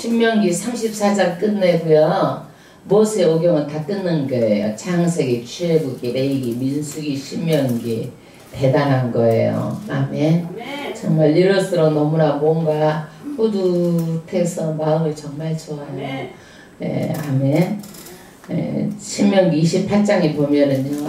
신명기 34장 끝내고요. 모세 오경은 다 끊는 거예요. 창세기, 출애굽기, 레위기, 민수기, 신명기. 대단한 거예요. 아멘. 정말 이럴수록 너무나 뭔가 뿌듯해서 마음이 정말 좋아요. 네, 아멘. 신명기 28장에 보면은요,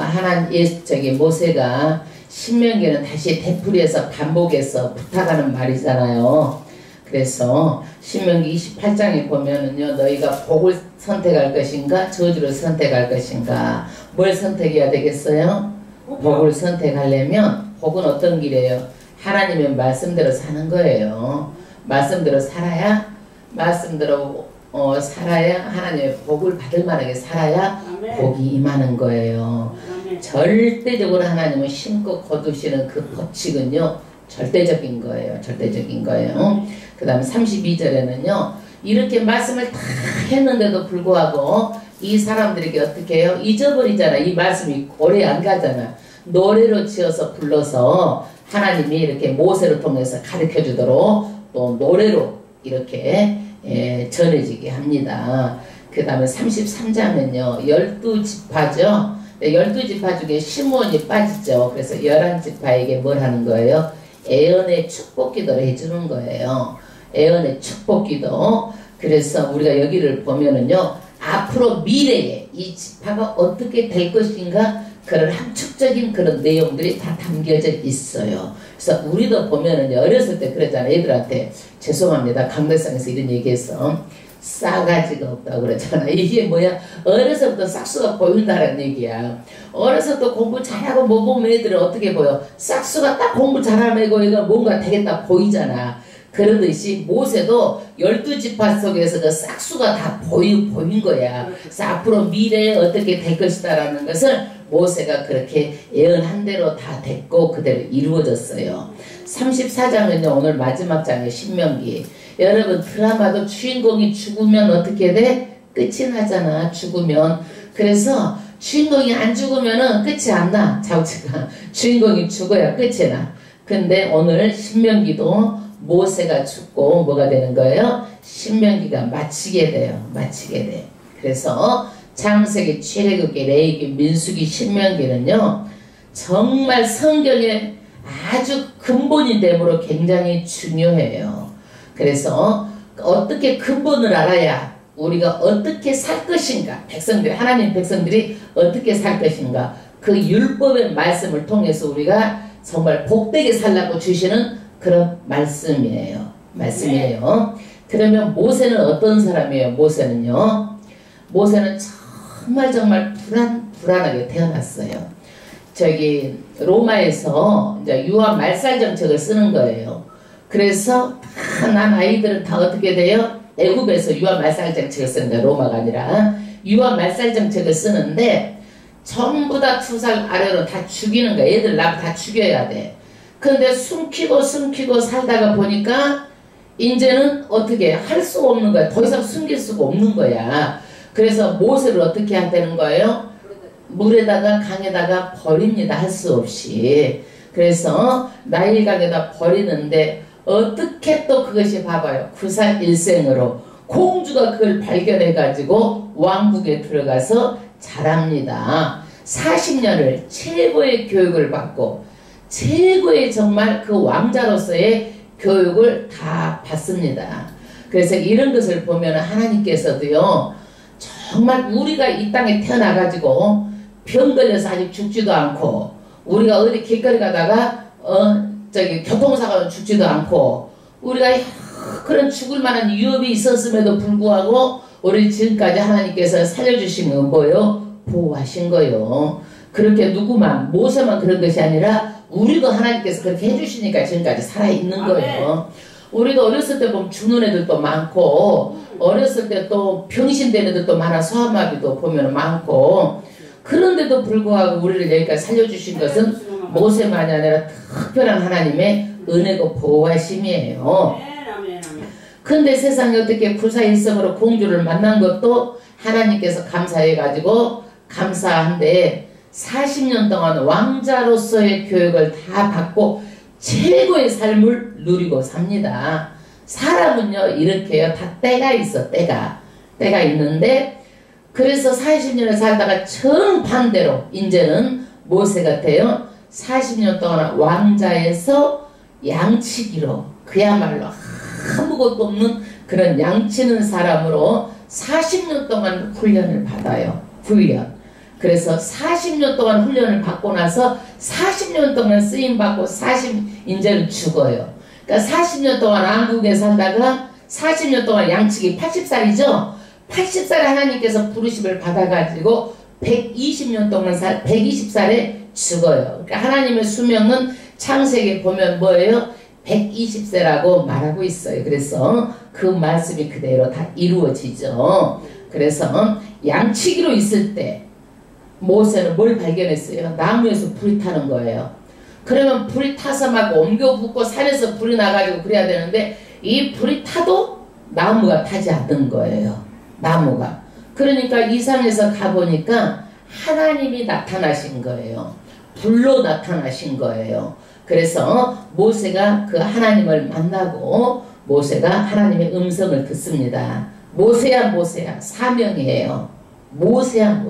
모세가 신명기는 다시 되풀이해서 반복해서 부탁하는 말이잖아요. 그래서 신명기 28장에 보면은요, 너희가 복을 선택할 것인가 저주를 선택할 것인가, 뭘 선택해야 되겠어요? 복을 선택하려면 복은 어떤 길이에요? 하나님의 말씀대로 사는 거예요. 말씀대로 살아야 살아야 하나님의 복을 받을 만하게 살아야 복이 임하는 거예요. 절대적으로 하나님은 심고 거두시는 그 법칙은요, 절대적인 거예요. 절대적인 거예요. 그 다음에 32절에는요, 이렇게 말씀을 다 했는데도 불구하고 이 사람들에게 어떻게 해요? 잊어버리잖아. 이 말씀이 오래 안 가잖아. 노래로 지어서 불러서 하나님이 이렇게 모세를 통해서 가르쳐 주도록 또 노래로 이렇게 전해지게 합니다. 그 다음에 33장은요, 12지파죠. 12지파 중에 시므온이 빠지죠. 그래서 11지파에게 뭘 하는 거예요? 애언의 축복 기도를 해주는 거예요. 애언의 축복 기도. 그래서 우리가 여기를 보면은요, 앞으로 미래에 이 지파가 어떻게 될 것인가, 그런 함축적인 그런 내용들이 다 담겨져 있어요. 그래서 우리도 보면은요, 어렸을 때 그러잖아요. 애들한테, 죄송합니다, 강대상에서 이런 얘기했어. 싸가지가 없다고 그러잖아. 이게 뭐야? 어려서부터 싹수가 보인다는 얘기야. 어려서부터 공부 잘하고 뭐 보면 애들은 어떻게 보여? 싹수가 딱 공부 잘하면 이거 뭔가 되겠다 보이잖아. 그러듯이 모세도 12지파 속에서 그 싹수가 다 보인 거야. 그래서 앞으로 미래에 어떻게 될 것이다라는 것을 모세가 그렇게 예언한 대로 다 됐고 그대로 이루어졌어요. 34장은요, 오늘 마지막 장의 신명기. 여러분, 드라마도 주인공이 죽으면 어떻게 돼? 끝이 나잖아. 죽으면. 그래서 주인공이 안 죽으면은 끝이 안 나. 자우치가 주인공이 죽어야 끝이 나. 근데 오늘 신명기도 모세가 죽고 뭐가 되는 거예요? 신명기가 마치게 돼요. 마치게 돼. 그래서 창세기, 출애굽기, 레위기, 민수기, 신명기는요, 정말 성경의 아주 근본이 되므로 굉장히 중요해요. 그래서 어떻게 근본을 알아야 우리가 어떻게 살 것인가, 백성들, 하나님 백성들이 어떻게 살 것인가, 그 율법의 말씀을 통해서 우리가 정말 복되게 살라고 주시는 그런 말씀이에요. 말씀이에요. 그러면 모세는 어떤 사람이에요? 모세는 정말 불안하게 태어났어요. 저기 로마에서 이제 유아 말살 정책을 쓰는 거예요. 그래서 난 아이들은 다 어떻게 돼요? 애굽에서 유아 말살 정책을 쓰는 거예요. 로마가 아니라 유아 말살 정책을 쓰는데 전부 다 2살 아래로 다 죽이는 거야. 애들 다 죽여야 돼. 그런데 숨기고 살다가 보니까 이제는 어떻게 할 수가 없는 거야. 더 이상 숨길 수가 없는 거야. 그래서 모세를 어떻게 한다는 거예요? 물에다가 강에다가 버립니다. 할 수 없이. 그래서 나일강에다 버리는데 어떻게 또 그것이 봐봐요. 구사일생으로 공주가 그걸 발견해가지고 왕국에 들어가서 자랍니다. 40년을 최고의 교육을 받고 최고의 정말 그 왕자로서의 교육을 다 받습니다. 그래서 이런 것을 보면 하나님께서도요, 정말 우리가 이 땅에 태어나가지고 병 걸려서 아직 죽지도 않고, 우리가 어디 길거리 가다가 교통사고로 죽지도 않고, 우리가 그런 죽을 만한 위협이 있었음에도 불구하고 우리 지금까지 하나님께서 살려주신 건 뭐예요? 보호하신 거예요. 그렇게 누구만, 모세만 그런 것이 아니라 우리도 하나님께서 그렇게 해주시니까 지금까지 살아있는 거예요. 우리도 어렸을 때 보면 죽는 애들도 많고, 어렸을 때 또 병신된 애들도 많아. 소아마비도 보면 많고, 그런데도 불구하고 우리를 여기까지 살려주신 것은 모세만이 아니라 특별한 하나님의 은혜고 보호하심이에요. 근데 세상에 어떻게 구사일성으로 공주를 만난 것도 하나님께서 감사해가지고 감사한데 40년 동안 왕자로서의 교육을 다 받고 최고의 삶을 누리고 삽니다. 사람은요 이렇게요. 다 때가 있어. 때가 있는데 그래서 40년을 살다가 정반대로 이제는 모세 같아요. 40년 동안 왕자에서 양치기로 그야말로 아무것도 없는 그런 양치는 사람으로 40년 동안 훈련을 받아요. 훈련. 그래서 40년 동안 훈련을 받고 나서 40년 동안 쓰임받고 이제는 죽어요. 그러니까 40년 동안 왕국에 살다가 40년 동안 양치기 80살이죠. 80살에 하나님께서 부르심을 받아가지고 120년 동안 120살에 죽어요. 그러니까 하나님의 수명은 창세기에 보면 뭐예요? 120세라고 말하고 있어요. 그래서 그 말씀이 그대로 다 이루어지죠. 그래서 양치기로 있을 때 모세는 뭘 발견했어요? 나무에서 불이 타는 거예요. 그러면 불이 타서 막 옮겨 붓고 산에서 불이 나가지고 그래야 되는데 이 불이 타도 나무가 타지 않는 거예요. 나무가. 그러니까 이상에서 가보니까 하나님이 나타나신 거예요. 불로 나타나신 거예요. 그래서 모세가 그 하나님을 만나고 모세가 하나님의 음성을 듣습니다. 모세야 모세야 사명이에요. 모세야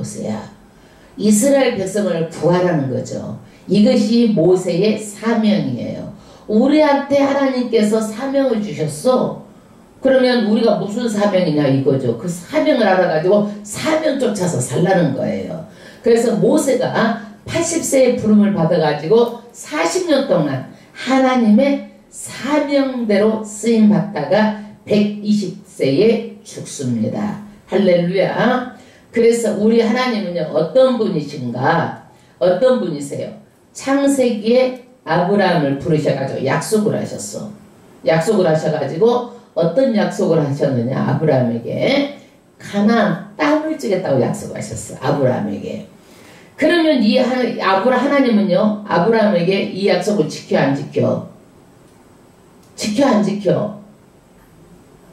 이스라엘 백성을 구하라는 거죠. 이것이 모세의 사명이에요. 우리한테 하나님께서 사명을 주셨어. 그러면 우리가 무슨 사명이냐 이거죠. 그 사명을 알아가지고 사명 쫓아서 살라는 거예요. 그래서 모세가 80세의 부름을 받아가지고 40년 동안 하나님의 사명대로 쓰임받다가 120세에 죽습니다. 할렐루야. 그래서 우리 하나님은요 어떤 분이신가? 어떤 분이세요? 창세기에 아브라함을 부르셔가지고 약속을 하셨어. 약속을 하셔가지고 어떤 약속을 하셨느냐? 아브라함에게 가나안 땅을 주겠다고 약속을 하셨어. 아브라함에게. 그러면 이 하나님은요 아브라함에게 이 약속을 지켜 안 지켜? 지켜 안 지켜?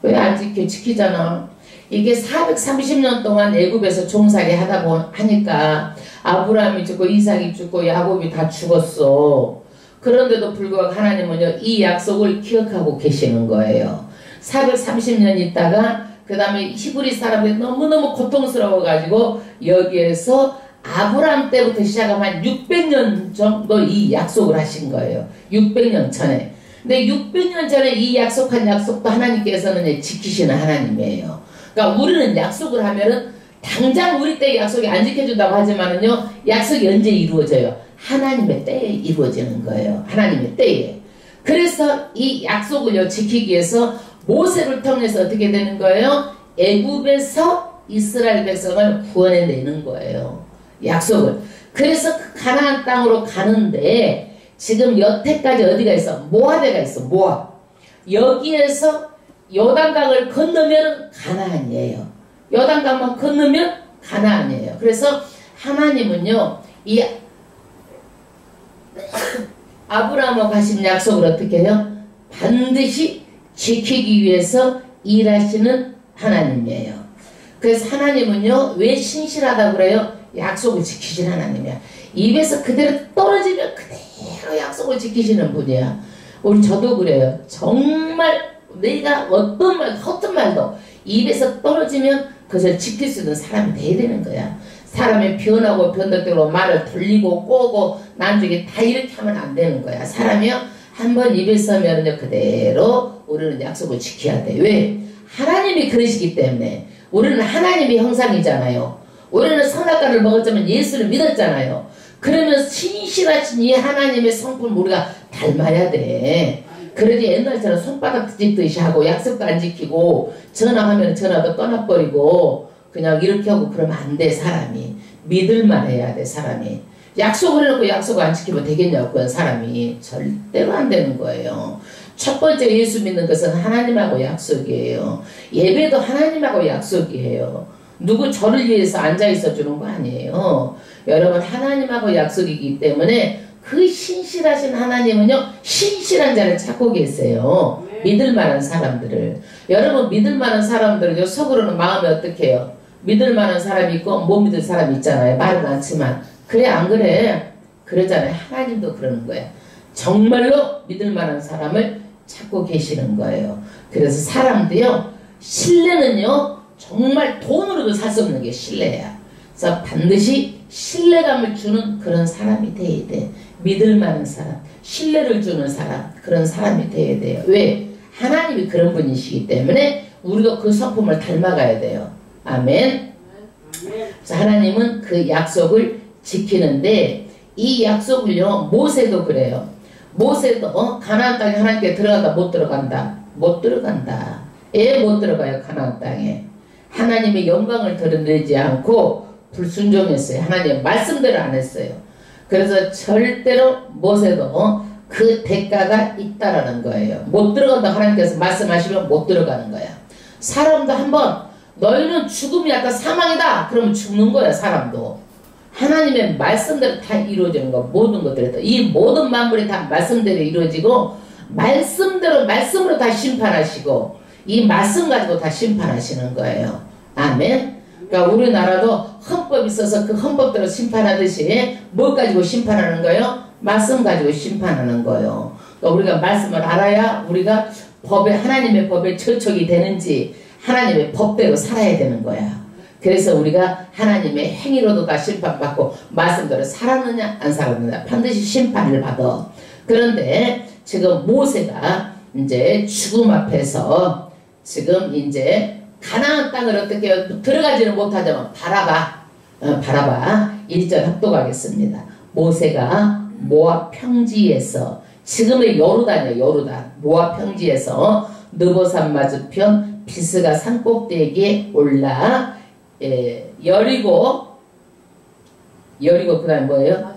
왜 안 지켜? 지키잖아. 이게 430년 동안 애굽에서 종살이 하다 하니까 아브라함이 죽고 이삭이 죽고 야곱이 다 죽었어. 그런데도 불구하고 하나님은요 이 약속을 기억하고 계시는 거예요. 430년 있다가 그 다음에 히브리 사람들이 너무너무 고통스러워가지고 여기에서 아브라함 때부터 시작하면 600년 정도 이 약속을 하신 거예요. 600년 전에. 근데 600년 전에 이 약속한 약속도 하나님께서는 지키시는 하나님이에요. 그러니까 우리는 약속을 하면은 당장 우리 때의 약속이 안 지켜준다고 하지만은요 약속이 언제 이루어져요? 하나님의 때에 이루어지는 거예요. 하나님의 때에. 그래서 이 약속을요 지키기 위해서 모세를 통해서 어떻게 되는 거예요? 애굽에서 이스라엘 백성을 구원해내는 거예요. 약속을. 그래서 그 가나안 땅으로 가는데 지금 여태까지 어디가 있어? 모압에가 있어. 모압. 여기에서 요단강을 건너면 가나안이에요. 요단강만 건너면 가나안이에요. 그래서 하나님은요 이 아브라함하고 하신 약속을 어떻게 해요? 반드시 지키기 위해서 일하시는 하나님이에요. 그래서 하나님은요 왜 신실하다고 그래요? 약속을 지키신 하나님이야. 입에서 그대로 떨어지면 그대로 약속을 지키시는 분이야. 우리 저도 그래요. 정말 내가 어떤 말, 어떤 말도 입에서 떨어지면 그것을 지킬 수 있는 사람이 돼야 되는 거야. 사람이 변하고 변덕대로 말을 돌리고 꼬고 나중에 다 이렇게 하면 안 되는 거야. 사람이요 한번 입에 서면은요 그대로 우리는 약속을 지켜야 돼. 왜? 하나님이 그러시기 때문에. 우리는 하나님의 형상이잖아요. 우리는 선악과를 먹었지만 예수를 믿었잖아요. 그러면 신실하신 이 하나님의 성품을 우리가 닮아야 돼. 그러지 옛날처럼 손바닥 뒤집듯이 하고 약속도 안 지키고 전화하면 전화도 떠나버리고 그냥 이렇게 하고 그러면 안 돼. 사람이 믿을만 해야 돼. 사람이 약속을 해놓고 약속을 안 지키면 되겠냐고. 그건 사람이 절대로 안 되는 거예요. 첫 번째 예수 믿는 것은 하나님하고 약속이에요. 예배도 하나님하고 약속이에요. 누구 저를 위해서 앉아있어 주는 거 아니에요. 여러분 하나님하고 약속이기 때문에 그 신실하신 하나님은요 신실한 자를 찾고 계세요. 믿을 만한 사람들을. 여러분 믿을 만한 사람들은요 속으로는 마음이 어떻게 해요? 믿을 만한 사람이 있고 못 믿을 사람이 있잖아요. 말은 않지만. 그래 안 그래? 그러잖아요. 하나님도 그러는 거예요. 정말로 믿을 만한 사람을 찾고 계시는 거예요. 그래서 사람도요, 신뢰는요, 정말 돈으로도 살 수 없는 게 신뢰야. 그래서 반드시 신뢰감을 주는 그런 사람이 돼야 돼. 믿을 만한 사람, 신뢰를 주는 사람, 그런 사람이 돼야 돼요. 왜? 하나님이 그런 분이시기 때문에 우리가 그 성품을 닮아가야 돼요. 아멘. 그래서 하나님은 그 약속을 지키는데, 이 약속을요, 모세도 그래요. 모세도 가나안 땅에 하나님께 들어간다 못 들어간다? 못 들어간다. 왜 못 들어가요? 가나안 땅에 하나님의 영광을 드러내지 않고 불순종했어요. 하나님의 말씀대로 안 했어요. 그래서 절대로 모세도 그 대가가 있다라는 거예요. 못 들어간다 하나님께서 말씀하시면 못 들어가는 거야. 사람도 한번 너희는 죽음이 아까 사망이다 그러면 죽는 거야. 사람도 하나님의 말씀대로 다 이루어지는 거. 모든 것들이 이 모든 만물이 다 말씀대로 이루어지고 말씀대로 말씀으로 다 심판하시고 이 말씀 가지고 다 심판하시는 거예요. 아멘. 그러니까 우리나라도 헌법이 있어서 그 헌법대로 심판하듯이 뭘 가지고 심판하는 거예요? 말씀 가지고 심판하는 거예요. 그러니까 우리가 말씀을 알아야 우리가 법에 하나님의 법에 저촉이 되는지 하나님의 법대로 살아야 되는 거야. 그래서 우리가 하나님의 행위로도 다 심판받고 말씀대로 살았느냐 안 살았느냐 반드시 심판을 받아. 그런데 지금 모세가 이제 죽음 앞에서 지금 이제 가나안 땅을 어떻게 들어가지는 못하지만 바라봐 1절 합독하겠습니다. 모세가 모압 평지에서 지금의 요르단이에요. 요르단 모압 평지에서 느보산 맞은편 비스가 산꼭대기에 올라 여리고 그 다음에 뭐예요?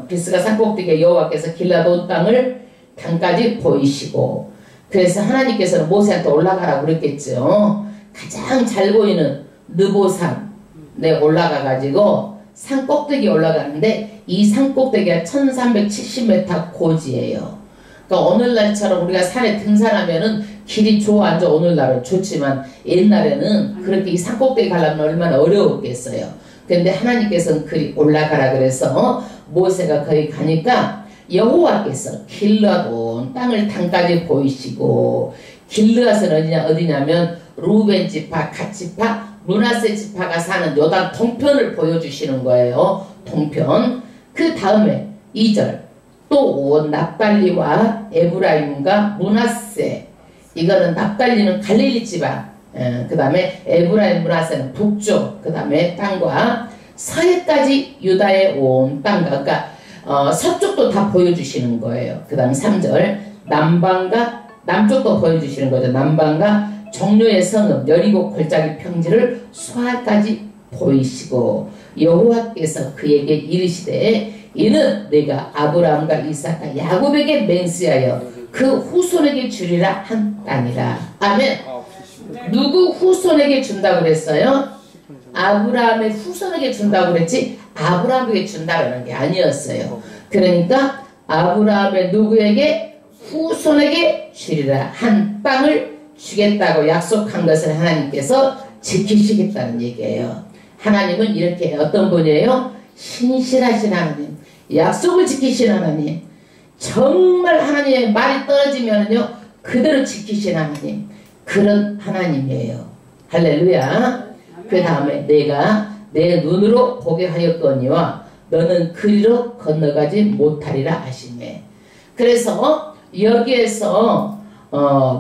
비스가 산꼭대기에 여호와께서 길라돈 땅을 강까지 보이시고, 그래서 하나님께서는 모세한테 올라가라고 그랬겠죠. 가장 잘 보이는 느보산에 올라가가지고 산꼭대기에 올라가는데 이 산꼭대기가 1370m 고지예요. 그러니까 오늘날처럼 우리가 산에 등산하면은 길이 좋아 안 좋아? 오늘날은 좋지만 옛날에는 그렇게 이 산꼭대기 가려면 얼마나 어려웠겠어요. 근데 하나님께서는 그리 올라가라 그래서 모세가 거기 가니까 여호와께서 길라돈 땅을 땅까지 보이시고, 길르앗은 어디냐면 루벤 지파, 갓 지파, 므낫세 지파가 사는 요단 동편을 보여주시는 거예요. 동편. 그 다음에 2절 또 납달리와 에브라임과 므낫세, 이거는 납달리는 갈릴리 지방, 그 다음에 에브라임 므낫세는 북쪽, 그 다음에 땅과 서해까지 유다의 온 땅과, 그러니까 서쪽도 다 보여주시는 거예요. 그 다음 3절 남방과 남쪽도 보여주시는 거죠. 남방과 종료의 성읍 여리고 골짜기 평지를 수알까지 보이시고, 여호와께서 그에게 이르시되 이는 내가 아브라함과 이삭과 야곱에게 맹세하여 그 후손에게 주리라 한 땅이라. 아멘. 누구 후손에게 준다고 그랬어요? 아브라함의 후손에게 준다고 그랬지 아브라함에게 준다라는 게 아니었어요. 그러니까 아브라함의 누구에게? 후손에게 주리라 한 땅을 주겠다고 약속한 것을 하나님께서 지키시겠다는 얘기예요. 하나님은 이렇게 어떤 분이에요? 신실하신 하나님, 약속을 지키신 하나님, 정말 하나님의 말이 떨어지면요 그대로 지키신 하나님, 그런 하나님이에요. 할렐루야. 그 다음에 내가 내 눈으로 보게 하였거니와 너는 그리로 건너가지 못하리라 하시네. 그래서 여기에서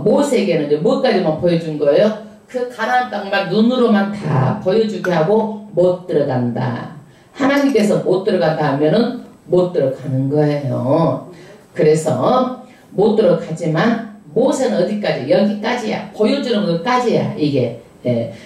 모세에게는 이제 뭐까지만 보여준 거예요? 그 가나안 땅만 눈으로만 다 보여주게 하고 못 들어간다. 하나님께서 못 들어간다 하면은 못 들어가는 거예요. 그래서 못 들어가지만 모세는 어디까지? 여기까지야. 보여주는 것까지야. 이게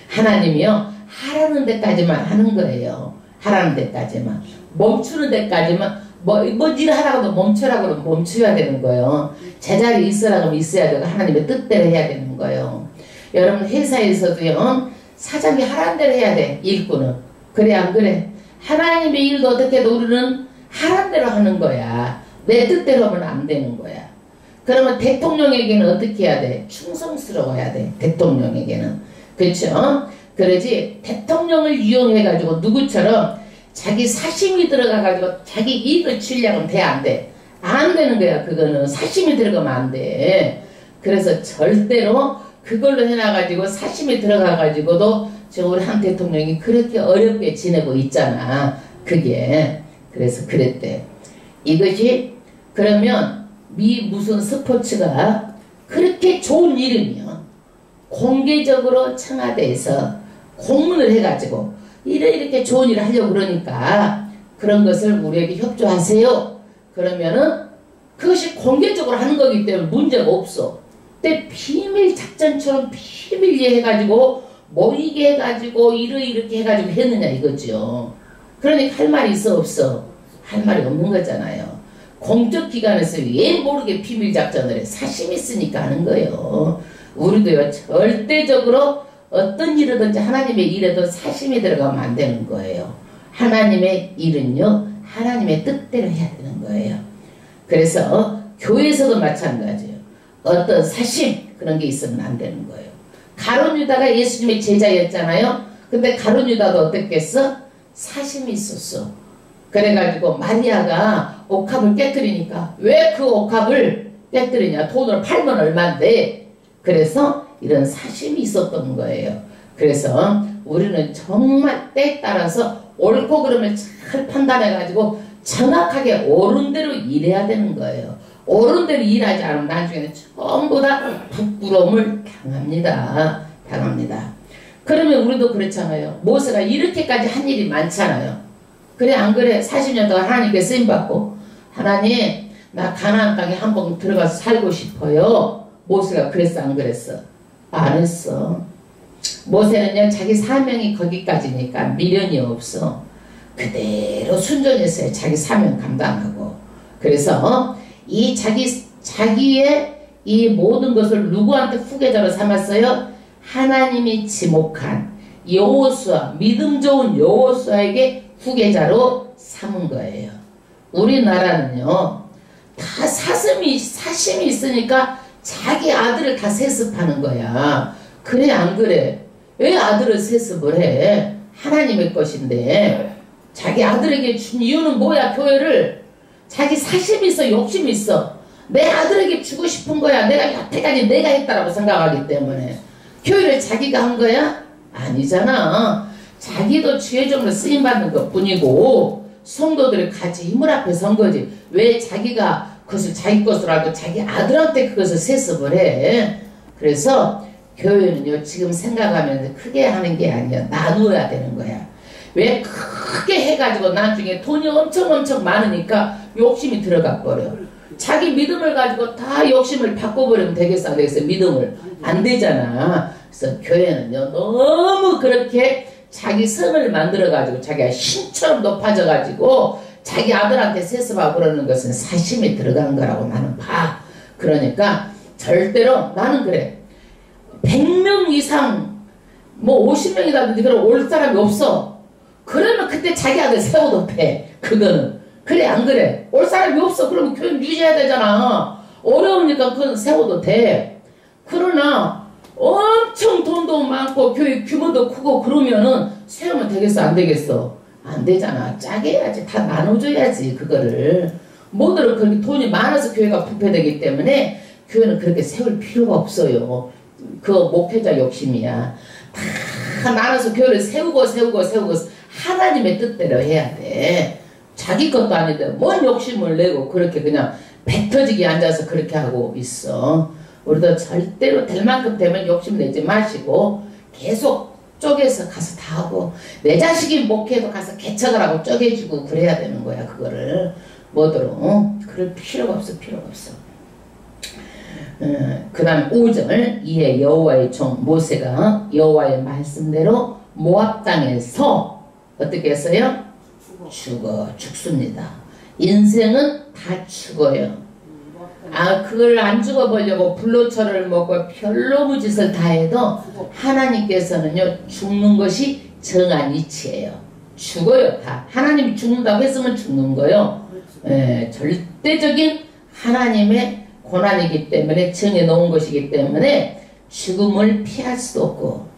하나님이요 하라는 데까지만 하는 거예요. 하라는 데까지만. 멈추는 데까지만 뭐 일 하라고도 멈추라고 그러면 멈춰야 되는 거예요. 제자리에 있으라고 하면 있어야 되고 하나님의 뜻대로 해야 되는 거예요. 여러분 회사에서도요 사장이 하라는 대로 해야 돼. 일꾼은. 그래 안 그래? 하나님의 일도 어떻게 해도 우리는 하라는 대로 하는 거야. 내 뜻대로 하면 안 되는 거야. 그러면 대통령에게는 어떻게 해야 돼? 충성스러워야 돼. 대통령에게는. 그렇죠? 그러지 대통령을 이용해가지고 누구처럼 자기 사심이 들어가가지고 자기 이익을 취하려면 돼? 안 돼? 안 되는 거야. 그거는 사심이 들어가면 안 돼. 그래서 절대로 그걸로 해놔가지고 사심이 들어가가지고도 지금 우리 한 대통령이 그렇게 어렵게 지내고 있잖아. 그게. 그래서 그랬대. 이것이 그러면 미 무슨 스포츠가 그렇게 좋은 이름이요. 공개적으로 청와대에서 공문을 해가지고 이렇게 좋은 일을 하려고 그러니까 그런 것을 우리에게 협조하세요. 그러면은 그것이 공개적으로 하는 거기 때문에 문제가 없어. 근데 비밀 작전처럼 비밀리 해가지고 모이게 해가지고 이렇게 해가지고 했느냐 이거죠. 그러니까 할 말이 있어 없어? 할 말이 없는 거잖아요. 공적 기관에서 왜 모르게 비밀 작전을 해? 사심 있으니까 하는 거예요. 우리도요 절대적으로 어떤 일이든지 하나님의 일에도 사심이 들어가면 안 되는 거예요. 하나님의 일은요 하나님의 뜻대로 해야 되는 거예요. 그래서 교회에서도 마찬가지예요. 어떤 사심 그런 게 있으면 안 되는 거예요. 가룟 유다가 예수님의 제자였잖아요. 근데 가룟 유다도 어땠겠어? 사심이 있었어. 그래가지고 마리아가 옥합을 깨뜨리니까 왜 그 옥합을 깨뜨리냐? 돈을 팔면 얼만데. 그래서 이런 사심이 있었던 거예요. 그래서 우리는 정말 때에 따라서 옳고 그름을 잘 판단해가지고 정확하게 옳은 대로 일해야 되는 거예요. 옳은 대로 일하지 않으면 나중에는 전부 다 부끄러움을 당합니다. 그러면 우리도 그렇잖아요. 모세가 이렇게까지 한 일이 많잖아요. 그래 안 그래? 40년 동안 하나님께 쓰임받고 하나님 나 가나안 땅에 한번 들어가서 살고 싶어요. 모세가 그랬어 안 그랬어? 안 했어. 모세는요 자기 사명이 거기까지니까 미련이 없어. 그대로 순종했어요. 자기 사명 감당하고. 그래서 이 자기의 이 모든 것을 누구한테 후계자로 삼았어요? 하나님이 지목한 여호수아, 믿음 좋은 여호수아에게 후계자로 삼은 거예요. 우리나라는요 다 사심이 있으니까 자기 아들을 다 세습하는 거야. 그래 안 그래? 왜 아들을 세습을 해? 하나님의 것인데. 자기 아들에게 준 이유는 뭐야? 교회를 자기 사심이 있어, 욕심이 있어. 내 아들에게 주고 싶은 거야. 내가 여태까지 내가 했다라고 생각하기 때문에. 교회를 자기가 한 거야? 아니잖아. 자기도 주의 종으로 쓰임받는 것 뿐이고 성도들이 같이 힘을 앞에 선 거지. 왜 자기가 그것을 자기 것으로 알고 자기 아들한테 그것을 세습을 해? 그래서 교회는요 지금 생각하면 크게 하는 게 아니야. 나누어야 되는 거야. 왜 크게 해가지고 나중에 돈이 엄청 많으니까 욕심이 들어가 버려. 자기 믿음을 가지고 다 욕심을 바꿔버리면 되겠어 안 되겠어? 믿음을 안 되잖아. 그래서 교회는요 너무 그렇게 자기 성을 만들어가지고 자기가 신처럼 높아져가지고 자기 아들한테 세습하고 그러는 것은 사심이 들어간 거라고 나는 봐. 그러니까 절대로 나는 그래. 100명 이상 뭐 50명이라든지 그런 올 사람이 없어. 그러면 그때 자기 아들 세워도 돼. 그거는. 그래 안 그래? 올 사람이 없어. 그러면 교육 유지해야 되잖아. 어려우니까 그건 세워도 돼. 그러나 엄청 돈도 많고 교육 규모도 크고 그러면은 세우면 되겠어 안 되겠어? 안 되잖아. 짜게 해야지. 다 나눠줘야지 그거를. 뭐들은 그렇게 돈이 많아서 교회가 부패되기 때문에 교회는 그렇게 세울 필요가 없어요. 그 목회자 욕심이야. 다 나눠서 교회를 세우고 하나님의 뜻대로 해야 돼. 자기 것도 아닌데 뭔 욕심을 내고 그렇게 그냥 배 터지게 앉아서 그렇게 하고 있어. 우리도 절대로 될 만큼 되면 욕심내지 마시고 계속 쪼개서 가서 다 하고 내 자식이 목회도 가서 개척을 하고 쪼개주고 그래야 되는 거야. 그거를 뭐더러 그럴 필요가 없어. 그 다음 5절 이에 여호와의 종 모세가 여호와의 말씀대로 모압 땅에서 어떻게 했어요? 죽습니다. 인생은 다 죽어요. 그걸 안 죽어보려고 불로초를 먹고 별로무 짓을 다 해도 하나님께서는요 죽는 것이 정한 이치예요. 죽어요. 다 하나님이 죽는다고 했으면 죽는 거요. 절대적인 하나님의 고난이기 때문에 정해놓은 것이기 때문에 죽음을 피할 수도 없고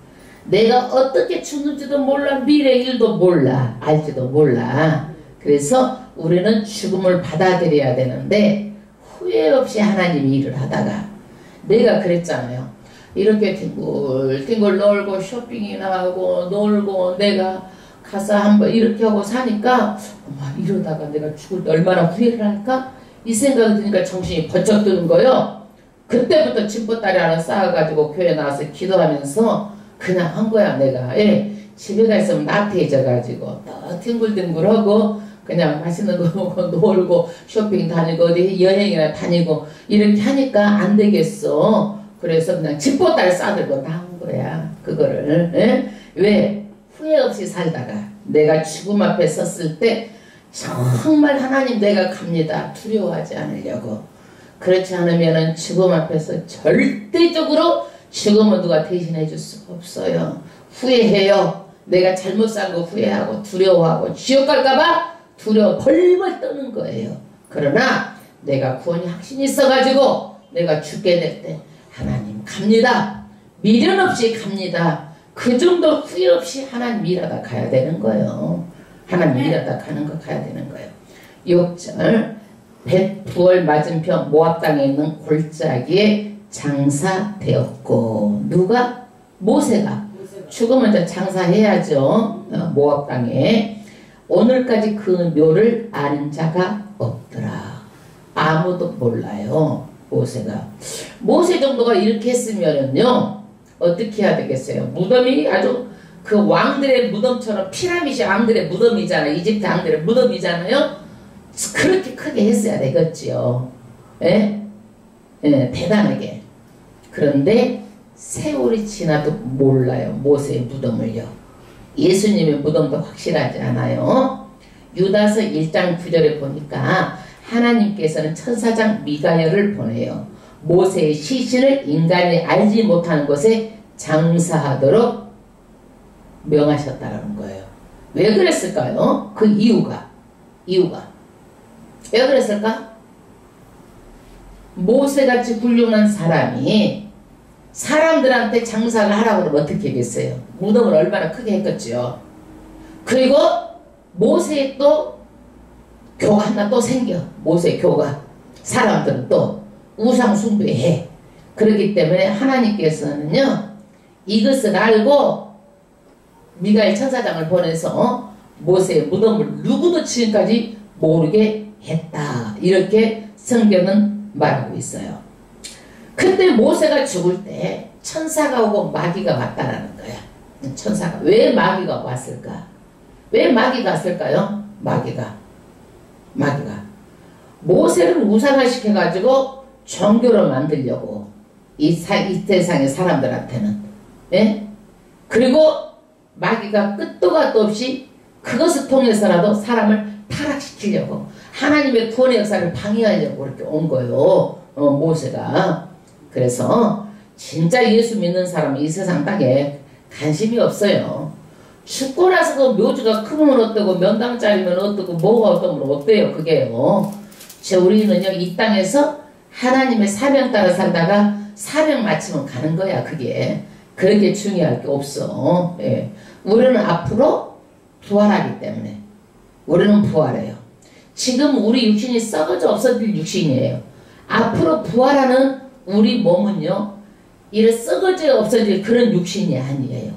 내가 어떻게 죽는지도 몰라. 미래 일도 몰라. 알지도 몰라. 그래서 우리는 죽음을 받아들여야 되는데 후회 없이 하나님이 일을 하다가 내가 그랬잖아요. 이렇게 뒹굴뒹굴 놀고 쇼핑이나 하고 놀고 내가 가서 한번 이렇게 하고 사니까 이러다가 내가 죽을 때 얼마나 후회를 할까? 이 생각이 드니까 정신이 번쩍 드는 거예요. 그때부터 진보다리 하나 쌓아가지고 교회 나와서 기도하면서 그냥 한 거야 내가. 예. 집에 가 있으면 나태해져가지고 또 뒹굴뒹굴하고 그냥 맛있는 거 먹고 놀고 쇼핑 다니고 어디 여행이나 다니고 이렇게 하니까 안 되겠어. 그래서 그냥 집보따리 싸들고 나온 거야. 그거를. 예? 왜? 후회 없이 살다가 내가 죽음 앞에 섰을 때 정말 하나님 내가 갑니다. 두려워하지 않으려고. 그렇지 않으면 죽음 앞에서 절대적으로 죽음은 누가 대신해 줄 수가 없어요. 후회해요. 내가 잘못 산 거 후회하고 두려워하고 지옥 갈까봐 두려워 벌벌 떠는 거예요. 그러나 내가 구원이 확신이 있어가지고 내가 죽게 될 때 하나님 갑니다. 미련 없이 갑니다. 그 정도 후회 없이 하나님 일하다 가야 되는 거예요. 하나님 일하다 가는 거 가야 되는 거예요. 6절 벳부얼 맞은편 모압 땅에 있는 골짜기에 장사되었고 누가? 모세가 죽으면 이제 장사해야죠. 모압 땅에 오늘까지 그 묘를 아는 자가 없더라. 아무도 몰라요. 모세 정도가 이렇게 했으면은요 어떻게 해야 되겠어요? 무덤이 아주 그 왕들의 무덤처럼 피라미드 왕들의 무덤이잖아요. 이집트 왕들의 무덤이잖아요. 그렇게 크게 했어야 되겠지요. 예? 예, 대단하게. 그런데 세월이 지나도 몰라요. 모세의 무덤을요. 예수님의 무덤도 확실하지 않아요. 유다서 1장 9절에 보니까 하나님께서는 천사장 미가엘을 보내요. 모세의 시신을 인간이 알지 못하는 곳에 장사하도록 명하셨다는 거예요. 왜 그랬을까요? 그 이유가 왜 그랬을까? 모세같이 훌륭한 사람이 사람들한테 장사를 하라고 그러면 어떻게 하겠어요? 무덤을 얼마나 크게 했겠죠. 그리고 모세의 또 교가 하나 또 생겨. 모세의 교가. 사람들은 또 우상 숭배해. 그렇기 때문에 하나님께서는요 이것을 알고 미가엘 천사장을 보내서 모세의 무덤을 누구도 지금까지 모르게 했다. 이렇게 성경은 말하고 있어요. 그때 모세가 죽을 때 천사가 오고 마귀가 왔다라는 거야. 천사가. 왜 마귀가 왔을까? 왜 마귀가 왔을까요? 마귀가 모세를 우상화시켜가지고 종교로 만들려고 이 세상의 사람들한테는. 예? 그리고 마귀가 끝도 갓도 없이 그것을 통해서라도 사람을 타락시키려고 하나님의 구원의 역사를 방해하려고 그렇게 온 거예요. 모세가. 그래서 진짜 예수 믿는 사람은 이 세상 땅에 관심이 없어요. 죽고 나서 그 묘지가 크면 어떠고 명당짜리면 어떠고 뭐가 어떠면 어때요 그게요. 우리는요 이 땅에서 하나님의 사명 따라 살다가 사명 마치면 가는 거야. 그게 그렇게 중요할 게 없어. 예. 우리는 앞으로 부활하기 때문에 우리는 부활해요. 지금 우리 육신이 썩어져 없어질 육신이에요. 앞으로 부활하는 우리 몸은요 이래 썩어져 없어질 그런 육신이 아니에요.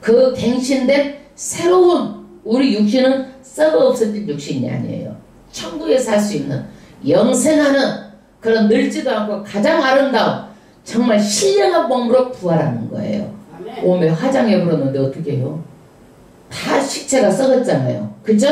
그 갱신된 새로운 우리 육신은 썩어 없어질 육신이 아니에요. 천국에 살 수 있는 영생하는 그런 늙지도 않고 가장 아름다운 정말 신령한 몸으로 부활하는 거예요. 몸에 화장해 버렸는데 어떻게 해요? 다 식체가 썩었잖아요. 그죠?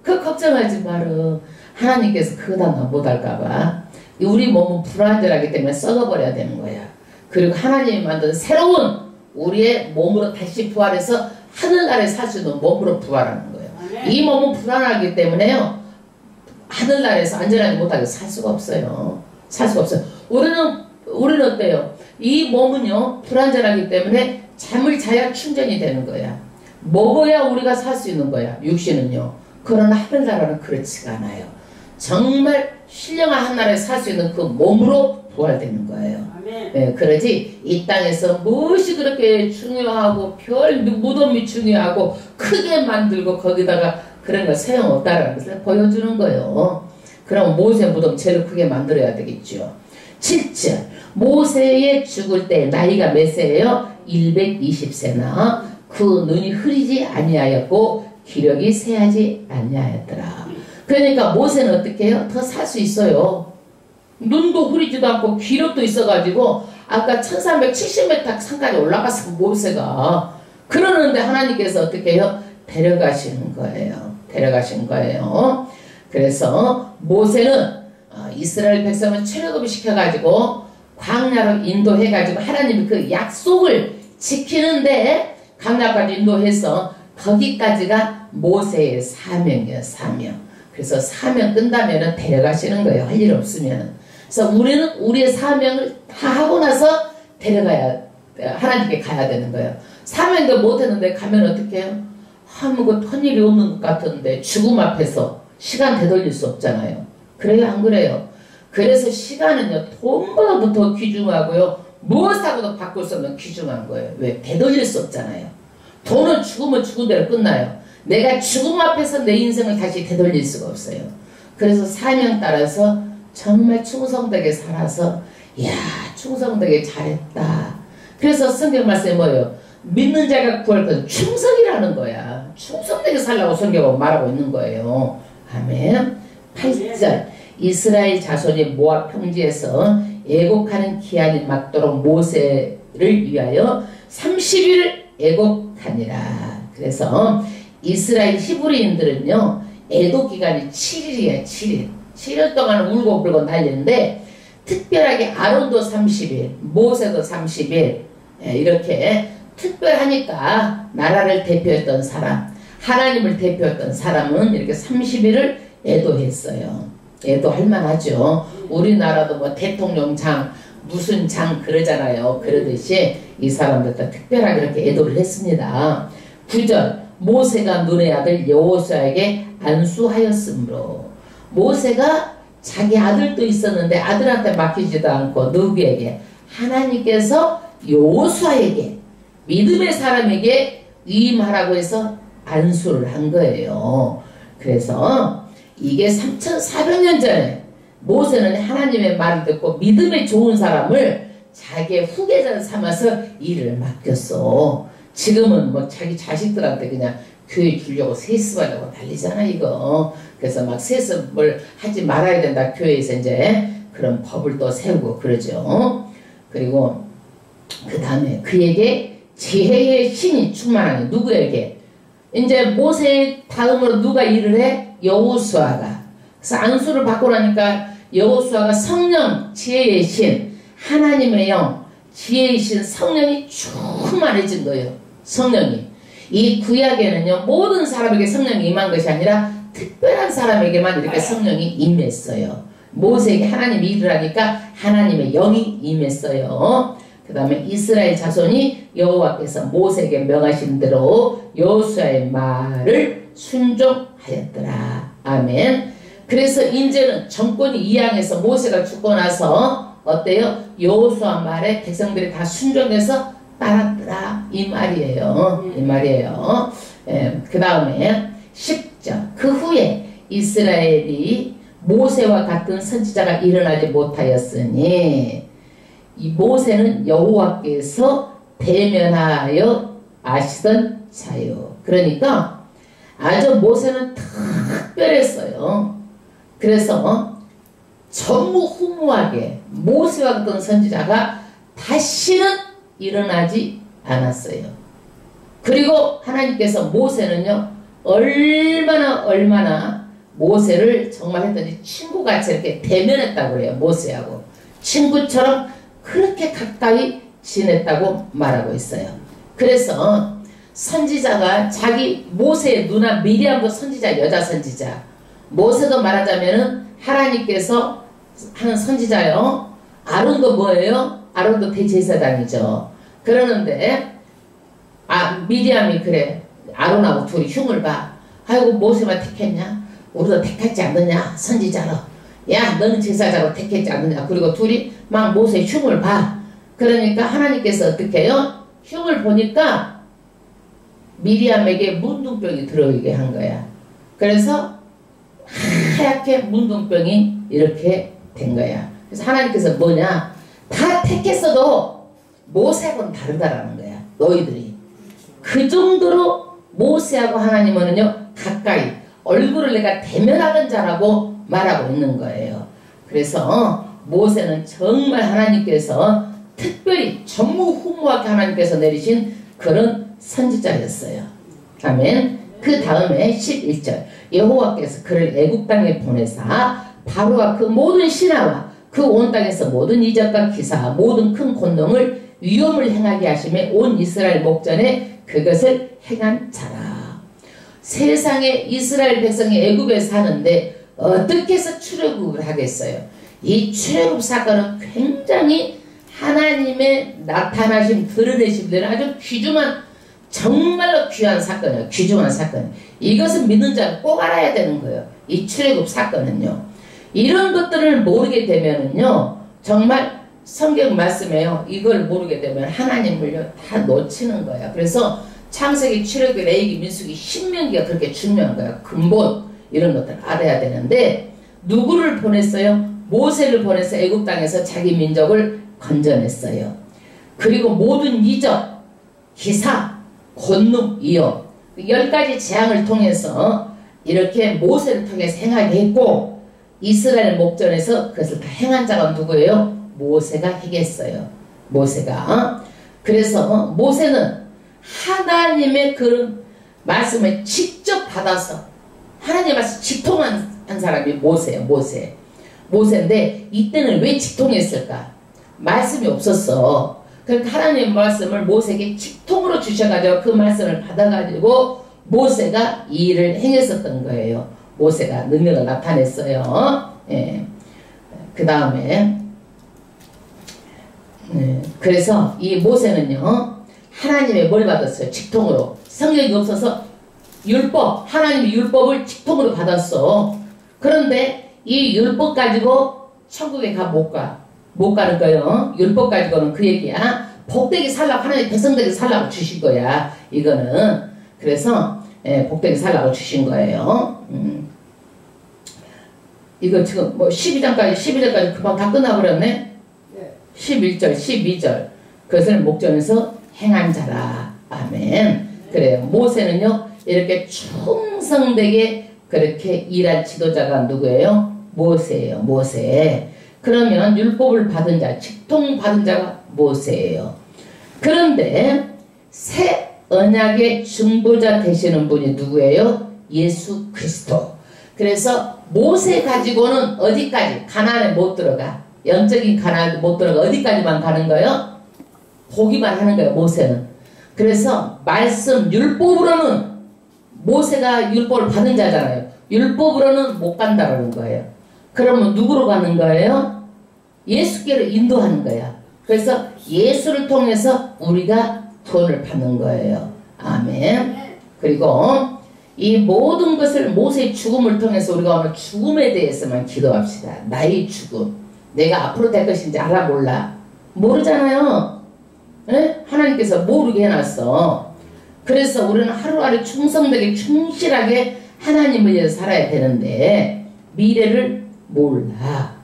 그 걱정하지 마라. 하나님께서 그거 하나 못할까봐. 우리 몸은 불완전하기 때문에 썩어버려야 되는 거야. 그리고 하나님이 만든 새로운 우리의 몸으로 다시 부활해서 하늘나라에 살 수 있는 몸으로 부활하는 거예요. 이 몸은 불안하기 때문에요. 하늘나라에서 안전하게 못하게 살 수가 없어요. 살 수가 없어요. 우리는 어때요? 이 몸은요 불안전하기 때문에 잠을 자야 충전이 되는 거야. 먹어야 우리가 살 수 있는 거야. 육신은요. 그러나 하늘나라는 그렇지가 않아요. 정말 신령한 한나라에 살 수 있는 그 몸으로 부활되는 거예요. 네, 그러지 이 땅에서 무엇이 그렇게 중요하고 별 무덤이 중요하고 크게 만들고 거기다가 그런 거 소용없다라는 것을 보여주는 거예요. 그럼 모세 무덤 제일 크게 만들어야 되겠죠. 7절 모세의 죽을 때 나이가 몇 세예요? 120세나 그 눈이 흐리지 아니하였고 기력이 쇠하지 아니하였더라. 그러니까 모세는 어떻게 해요? 더 살 수 있어요. 눈도 흐리지도 않고 기력도 있어가지고 아까 1370m 산까지 올라갔어 모세가. 그러는데 하나님께서 어떻게 해요? 데려가시는 거예요. 데려가신 거예요. 그래서 모세는 이스라엘 백성을 출애굽을 시켜가지고 광야로 인도해가지고 하나님이 그 약속을 지키는데 광야까지 인도해서 거기까지가 모세의 사명이에요. 사명. 그래서 사명 끝나면 데려가시는 거예요. 할 일 없으면. 그래서 우리는 우리의 사명을 다 하고 나서 데려가야 하나님께 가야 되는 거예요. 사명도 못했는데 가면 어떻게 해요? 아무것도 한 일이 없는 것 같은데 죽음 앞에서 시간 되돌릴 수 없잖아요. 그래요? 안 그래요? 그래서 시간은요 돈보다도 더 귀중하고요 무엇하고도 바꿀 수 없는 귀중한 거예요. 왜? 되돌릴 수 없잖아요. 돈은 죽으면 죽은 대로 끝나요. 내가 죽음 앞에서 내 인생을 다시 되돌릴 수가 없어요. 그래서 사명 따라서 정말 충성되게 살아서 이야 충성되게 잘했다. 그래서 성경 말씀이 뭐예요? 믿는 자가 구할 것은 충성이라는 거야. 충성되게 살라고 성경은 말하고 있는 거예요. 아멘. 8절 이스라엘 자손이 모압 평지에서 애곡하는 기한이 맞도록 모세를 위하여 30일을 애곡하니라. 그래서 이스라엘 히브리인들은요 애곡 기간이 7일이에요. 7일. 7일 동안 울고 불고 달리는데 특별하게 아론도 30일, 모세도 30일 이렇게 특별하니까 나라를 대표했던 사람, 하나님을 대표했던 사람은 이렇게 30일을 애도했어요. 애도할 만하죠. 우리나라도 뭐 대통령장, 무슨 장 그러잖아요. 그러듯이 이 사람들도 특별하게 이렇게 애도를 했습니다. 9절 모세가 눈의 아들 여호수아에게 안수하였으므로 모세가 자기 아들도 있었는데 아들한테 맡기지도 않고 누구에게? 하나님께서 여호수아에게 믿음의 사람에게 위임하라고 해서 안수를 한 거예요. 그래서 이게 3400년 전에 모세는 하나님의 말을 듣고 믿음에 좋은 사람을 자기의 후계자를 삼아서 일을 맡겼어. 지금은 뭐 자기 자식들한테 그냥 교회 주려고 세습하려고 난리잖아 이거. 그래서 막 세습을 하지 말아야 된다 교회에서 이제 그런 법을 또 세우고 그러죠. 그리고 그 다음에 그에게 지혜의 신이 충만하니 누구에게? 이제 모세 다음으로 누가 일을 해? 여호수아가. 그래서 안수를 받고 나니까 여호수아가 성령, 지혜의 신, 하나님의 영, 지혜의 신 성령이 충만해진 거예요. 성령이. 이 구약에는요 모든 사람에게 성령이 임한 것이 아니라 특별한 사람에게만 이렇게 성령이 임했어요. 모세에게 하나님이 일을 하니까 하나님의 영이 임했어요. 그 다음에 이스라엘 자손이 여호와께서 모세에게 명하신 대로 여호수아의 말을 순종하였더라. 아멘. 그래서 이제는 정권이 이양해서 모세가 죽고 나서 어때요? 여호수아 말에 백성들이 다 순종해서 따랐더라. 이 말이에요. 이 말이에요. 그 다음에 10절 그 후에 이스라엘이 모세와 같은 선지자가 일어나지 못하였으니 이 모세는 여호와께서 대면하여 아시던 자요. 그러니까 아주 모세는 특별했어요. 그래서 전무후무하게 모세와 같은 선지자가 다시는 일어나지 않았어요. 그리고 하나님께서 모세는요 얼마나 모세를 정말 했더니 친구같이 이렇게 대면했다고 그래요. 모세하고 친구처럼 그렇게 가까이 지냈다고 말하고 있어요. 그래서 선지자가 자기 모세의 누나 미리암도 선지자, 여자 선지자. 모세도 말하자면은 하나님께서 하는 선지자요. 아론도 뭐예요? 아론도 대제사장이죠. 그러는데 미리암이 그래. 아론하고 둘이 흉을 봐. 아이고 모세만 택했냐? 우리도 택하지 않느냐? 선지자로. 야 너는 제사자로 택했지 않느냐? 그리고 둘이 막 모세의 흉을 봐. 그러니까 하나님께서 어떻게 해요? 흉을 보니까 미리암에게 문둥병이 들어오게 한 거야. 그래서 하얗게 문둥병이 이렇게 된 거야. 그래서 하나님께서 뭐냐, 다 택했어도 모세하고는 다르다라는 거야. 너희들이 그 정도로 모세하고 하나님은요 가까이 얼굴을 내가 대면하는 자라고 말하고 있는 거예요. 그래서 모세는 정말 하나님께서 특별히 전무후무하게 하나님께서 내리신 그런 선지자였어요. 아멘. 그 다음에 11절, 여호와께서 그를 애굽 땅에 보내사 바로와 그 모든 신하와 그 온 땅에서 모든 이적과 기사 모든 큰 권능을 위험을 행하게 하심에 온 이스라엘 목전에 그것을 행한 자라. 세상에 이스라엘 백성이 애굽에 사는데 어떻게 해서 출애굽을 하겠어요? 이 출애굽 사건은 굉장히 하나님의 나타나심, 드러내심 되는 아주 귀중한, 정말로 귀한 사건이에요. 귀중한 사건. 이것은 믿는 자가 꼭 알아야 되는 거예요. 이 출애굽 사건은요. 이런 것들을 모르게 되면은요, 정말 성경 말씀에요, 이걸 모르게 되면 하나님을요 다 놓치는 거야. 그래서 창세기, 출애굽기, 레위기, 민수기, 신명기가 그렇게 중요한 거야. 근본 이런 것들 알아야 되는데, 누구를 보냈어요? 모세를 보내서 애굽 땅에서 자기 민족을 건져냈어요. 그리고 모든 이적, 기사, 권능, 이어 10가지 재앙을 통해서 이렇게 모세를 통해서 행하게 했고, 이스라엘 목전에서 그것을 다 행한 자가 누구예요? 모세가 행했어요. 모세가. 그래서 모세는 하나님의 그런 말씀을 직접 받아서 하나님의 말씀 직통한 사람이 모세예요. 모세인데 이때는 왜 직통했을까? 말씀이 없었어. 그러니까 하나님의 말씀을 모세에게 직통으로 주셔가지고 그 말씀을 받아가지고 모세가 이 일을 행했었던 거예요. 모세가 능력을 나타냈어요. 예. 그 다음에 그래서 이 모세는요 하나님의 뭘 받았어요? 직통으로. 성경이 없어서 율법, 하나님의 율법을 직통으로 받았어. 그런데 이 율법 가지고 천국에 못 가는 거예요. 율법 가지고는 그 얘기야. 복되게 살라고, 하나님 백성되게 살라고 주신 거야. 이거는. 그래서 복되게 살라고 주신 거예요. 이거 지금 뭐 12절까지 금방 다 끝나버렸네. 네. 11절, 12절. 그것을 목전에서 행한 자라. 아멘. 그래요. 모세는요 이렇게 충성되게 그렇게 일한 지도자가 누구예요? 모세예요. 모세. 그러면 율법을 받은 자, 직통 받은 자가 모세예요. 그런데 새 언약의 중보자 되시는 분이 누구예요? 예수 그리스도. 그래서 모세 가지고는 어디까지? 가나안에 못 들어가. 영적인 가나안에 못 들어가. 어디까지만 가는 거예요? 보기만 하는 거예요. 모세는. 그래서 말씀 율법으로는 모세가 율법을 받은 자잖아요. 율법으로는 못 간다는 거예요. 그러면 누구로 가는 거예요? 예수께로 인도하는 거야. 그래서 예수를 통해서 우리가 구원을 받는 거예요. 아멘. 그리고 이 모든 것을 모세의 죽음을 통해서 우리가 오늘 죽음에 대해서만 기도합시다. 나의 죽음. 내가 앞으로 될 것인지 알아 몰라? 모르잖아요. 에? 하나님께서 모르게 해놨어. 그래서 우리는 하루하루 충성되게 충실하게 하나님을 위해서 살아야 되는데 미래를 몰라.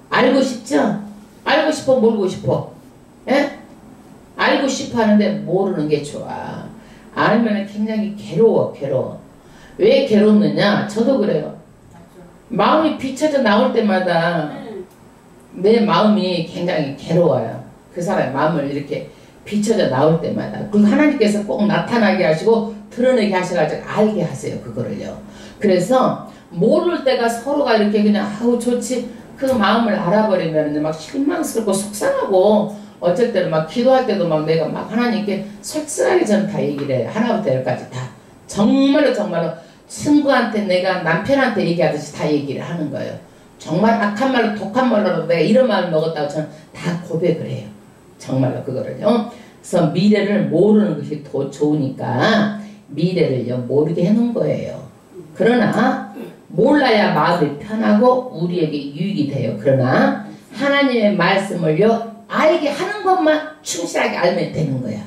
알고 싶죠? 알고 싶어? 모르고 싶어? 에? 알고 싶어 하는데 모르는 게 좋아. 알면 굉장히 괴로워. 왜 괴롭느냐? 저도 그래요. 마음이 비춰져 나올 때마다 내 마음이 굉장히 괴로워요. 그 사람의 마음을 이렇게 비춰져 나올 때마다. 그리고 하나님께서 꼭 나타나게 하시고 드러내게 하셔가지고 알게 하세요. 그거를요. 그래서 모를 때가 서로가 이렇게 그냥 아우 좋지 그 마음을 알아버리면 막 실망스럽고 속상하고 어쩔 때는 막 기도할 때도 막 내가 막 하나님께 솔직하게 저는 다 얘기를 해요. 하나부터 열까지 다. 정말로 친구한테 내가 남편한테 얘기하듯이 다 얘기를 하는 거예요. 정말 악한 말로 독한 말로 내가 이런 마음을 먹었다고 저는 다 고백을 해요. 정말로 그거를요. 그래서 미래를 모르는 것이 더 좋으니까 미래를요 모르게 해놓은 거예요. 그러나 몰라야 마음이 편하고 우리에게 유익이 돼요. 그러나 하나님의 말씀을요 알게 하는 것만 충실하게 알면 되는 거야.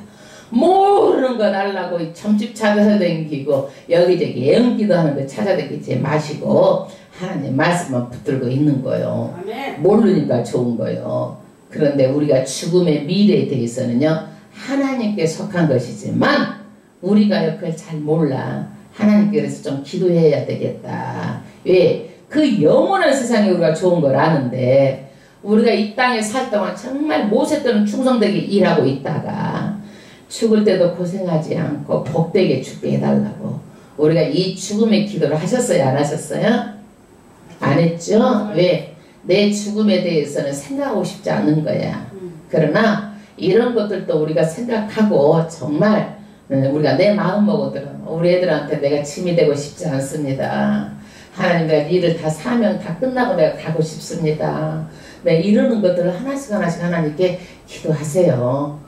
모르는 거 달라고 점집 찾아다니고 여기저기 애음기도 하는 거 찾아다니지 마시고 하나님 말씀만 붙들고 있는 거요. 모르니까 좋은 거요. 그런데 우리가 죽음의 미래에 대해서는요 하나님께 속한 것이지만 우리가 그걸 잘 몰라. 하나님께 그래서 좀 기도해야 되겠다. 왜? 그 영원한 세상에 우리가 좋은 걸 아는데 우리가 이 땅에 살 동안 정말 모세처럼 충성되게 일하고 있다가 죽을 때도 고생하지 않고 복되게 죽게 해달라고 우리가 이 죽음의 기도를 하셨어요? 안 하셨어요? 안 했죠? 왜? 내 죽음에 대해서는 생각하고 싶지 않은 거야. 그러나 이런 것들도 우리가 생각하고 정말 우리가 내 마음 먹어들어 우리 애들한테 내가 짐이 되고 싶지 않습니다. 하나님 내가 일을 다 사면 다 끝나고 내가 가고 싶습니다. 네, 이러는 것들을 하나씩 하나씩 하나님께 기도하세요.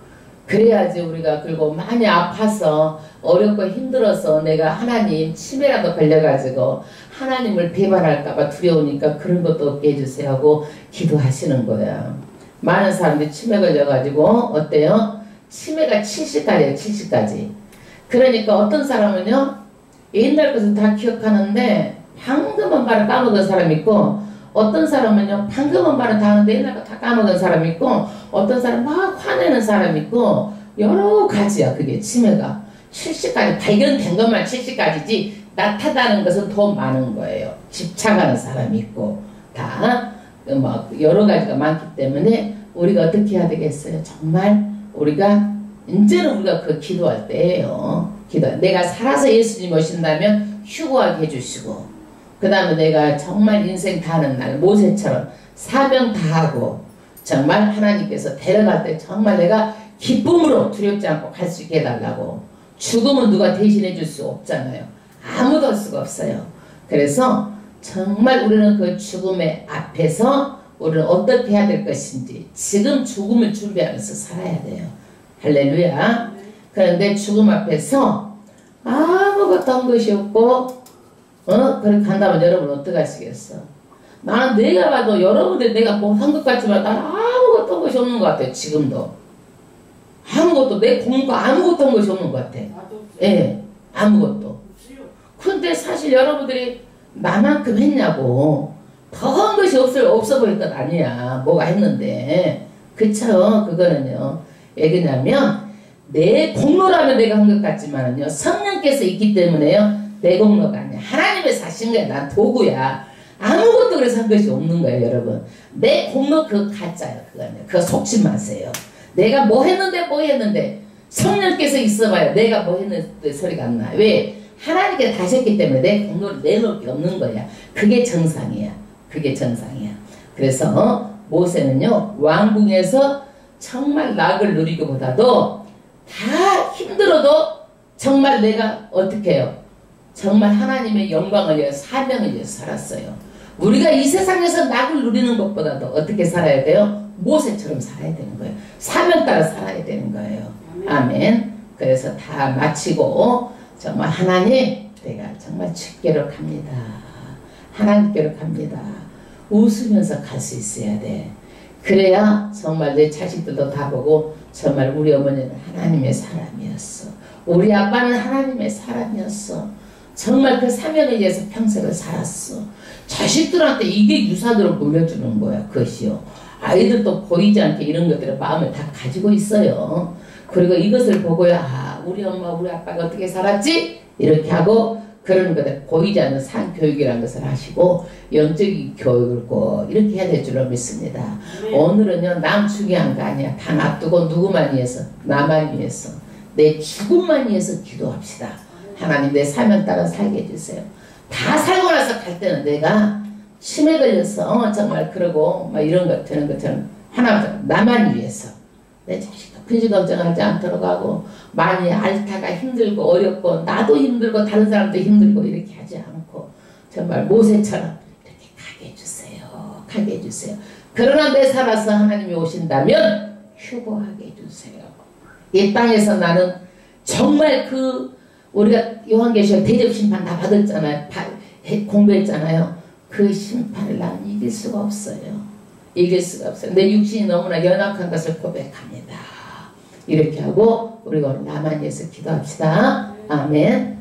그래야지 우리가 그리고 많이 아파서 어렵고 힘들어서 내가 하나님 치매라도 걸려가지고 하나님을 배반할까봐 두려우니까 그런 것도 없게 해주세요 하고 기도하시는 거야. 많은 사람들이 치매 걸려가지고 어때요? 치매가 70까지예요. 70까지. 그러니까 어떤 사람은요 옛날 것을 다 기억하는데 방금 한 말을 까먹은 사람이 있고 어떤 사람은요 방금 한 말은 다 하는데 옛날 거 다 까먹은 사람이 있고 어떤 사람은 막 화내는 사람이 있고 여러 가지야. 그게 치매가 70까지 발견된 것만 70까지지 나타나는 것은 더 많은 거예요. 집착하는 사람이 있고 다 막 여러 가지가 많기 때문에 우리가 어떻게 해야 되겠어요? 정말 우리가 이제는 우리가 그 기도할 때예요. 내가 살아서 예수님 오신다면 휴거하게 해주시고 그 다음에 내가 정말 인생 다하는 날 모세처럼 사명 다하고 정말 하나님께서 데려갈 때 정말 내가 기쁨으로 두렵지 않고 갈 수 있게 해달라고. 죽음은 누가 대신해 줄 수 없잖아요. 아무도 할 수가 없어요. 그래서 정말 우리는 그 죽음의 앞에서 우리는 어떻게 해야 될 것인지 지금 죽음을 준비하면서 살아야 돼요. 할렐루야. 그런데 죽음 앞에서 아무것도 한 것이 없고 그렇게 간다면 여러분 어떡하시겠어? 나는 내가 봐도 여러분들 내가 뭐 한 것 같지만 나는 아무것도 한 것이 없는 것 같아요. 지금도 아무것도 내 공부가 아무것도 한 것이 없는 것 같아. 예, 아무것도. 근데 사실 여러분들이 나만큼 했냐고. 더 한 것이 없어 보일 것 아니야. 뭐가 했는데. 그쵸? 그거는요. 왜 그러냐면 내 공로라면 내가 한 것 같지만요. 성령께서 있기 때문에요. 내 공로가 아니야. 하나님의 사신 거야. 난 도구야. 아무것도 그래서 한 것이 없는 거예요, 여러분. 내 공로 그거 가짜예요. 그거 속지 마세요. 내가 뭐 했는데 성령께서 있어봐요. 내가 뭐 했는데 소리가 안 나. 왜? 하나님께 다셨기 때문에 내 공로를 내놓을 게 없는 거야. 그게 정상이야. 그게 정상이야. 그래서 모세는요 왕궁에서 정말 낙을 누리기보다도 다 힘들어도 정말 내가 어떻게 해요? 정말 하나님의 영광을 위해서 사명을 위해서 살았어요. 우리가 이 세상에서 낙을 누리는 것보다도 어떻게 살아야 돼요? 모세처럼 살아야 되는 거예요. 사명 따라 살아야 되는 거예요. 아멘. 그래서 다 마치고 정말 하나님 내가 정말 주께로 갑니다. 하나님께로 갑니다. 웃으면서 갈 수 있어야 돼. 그래야 정말 내 자식들도 다 보고 정말 우리 어머니는 하나님의 사람이었어. 우리 아빠는 하나님의 사람이었어. 정말 그 사명에 의해서 평생을 살았어. 자식들한테 이게 유산으로 물려주는 거야. 그것이요. 아이들도 보이지 않게 이런 것들을 마음을 다 가지고 있어요. 그리고 이것을 보고야 우리 엄마 우리 아빠가 어떻게 살았지? 이렇게 하고 그런 것들 보이지 않는 산교육이라는 것을 하시고 영적인 교육을 꼭 이렇게 해야 될 줄로 믿습니다. 오늘은요 남 중요한 거 아니야. 다 놔두고 누구만 위해서 나만 위해서 내 죽음만 위해서 기도합시다. 하나님 내 사명 따라 살게 해주세요. 다 살고 나서 갈 때는 내가 치매 걸려서 정말 그러고 막 이런 것 되는 것처럼 하나만 나만 위해서 내 자식도 근심 걱정하지 않도록 하고 많이 앓다가 힘들고 어렵고 나도 힘들고 다른 사람도 힘들고 이렇게 하지 않고 정말 모세처럼 이렇게 가게 해주세요. 가게 해주세요. 그러나 내 살아서 하나님이 오신다면 휴거하게 해주세요. 이 땅에서 나는 정말 우리가 요한계시록 대접심판 다 받았잖아요. 공부했잖아요. 그 심판을 나는 이길 수가 없어요. 이길 수가 없어요. 내 육신이 너무나 연약한 것을 고백합니다. 이렇게 하고 우리가 오늘 나만이에서 기도합시다. 아멘.